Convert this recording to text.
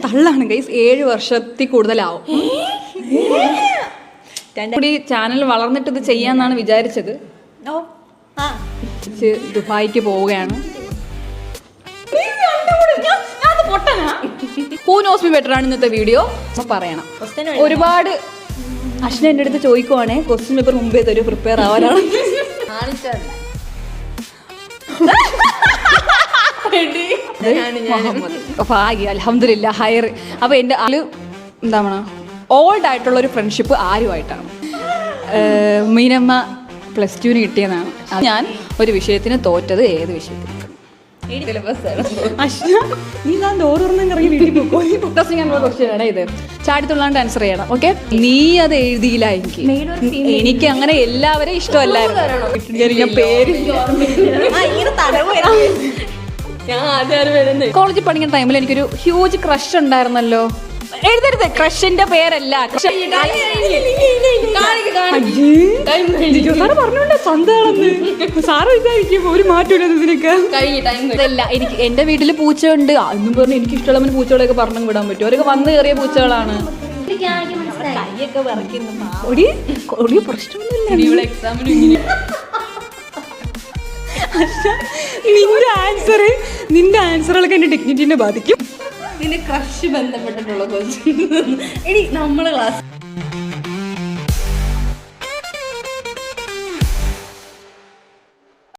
തള്ളാണ് guys. 7 വർഷത്തിൽ കൂടുതലാവും. കൂടി channel വളർന്നിട്ട് ഇത് ചെയ്യാന്നാണ് വിചാരിച്ചത്. ദുബായിക്ക് പോവുകയാണ്. ഹൂ നോസ് മീ ബെറ്റർ ആണ് ഇന്നത്തെ വീഡിയോ. പറയണം ഒരുപാട്. അശ്ന എൻ്റെ അടുത്ത് ചോദിക്കുവാണേ ക്വസ്റ്റ്യൻ പേപ്പർ മുമ്പേ തരും, പ്രിപ്പയർ ആവാനാണ്. ഭാഗ്യ അൽഹംദുലില്ലാ ഹൈർ. അപ്പൊ എൻ്റെ എന്താണ് ഓൾഡ് ആയിട്ടുള്ള ഒരു ഫ്രണ്ട്ഷിപ്പ് ആരുമായിട്ടാണ്. മീനമ്മ +2 കിട്ടിയതാണ്. ഞാൻ ഒരു വിഷയത്തിന് തോറ്റത്. ഏത് വിഷയത്തിന്? ഇത് ചാടിത്തുള്ളാണ്ട് ആൻസർ ചെയ്യണം. ഓക്കെ, നീ അത് എഴുതിയില്ല. എനിക്ക് അങ്ങനെ എല്ലാവരെയും ഇഷ്ടമല്ലായിരുന്നു. പേര് കോളേജിൽ പഠിക്കുന്ന ടൈമിൽ എനിക്കൊരു ഹ്യൂജ് ക്രഷ് ഉണ്ടായിരുന്നല്ലോ. എഴുതരുത്, ക്രഷിന്റെ പേരല്ല. സാറ് പറഞ്ഞോണ്ടേ സ്വന്തമാണെന്ന്. സാറ് വിചാരിക്കും ഒരു മാറ്റമില്ല. എനിക്ക് എന്റെ വീട്ടില് പൂച്ചയുണ്ട് എന്നും പറഞ്ഞ് എനിക്ക് ഇഷ്ടമുള്ള പൂച്ചകളെയൊക്കെ പറഞ്ഞു വിടാൻ പറ്റും. അവരൊക്കെ വന്ന് കയറിയ പൂച്ചകളാണ്. നിന്റെ ആൻസറുകളൊക്കെ എന്റെ ഡിഗ്നിറ്റിനെ ബാധിക്കും. ക്രഷ് ബന്ധപ്പെട്ടിട്ടുള്ള ക്വസ്റ്റ്യൻ. നമ്മളെ ക്ലാസ്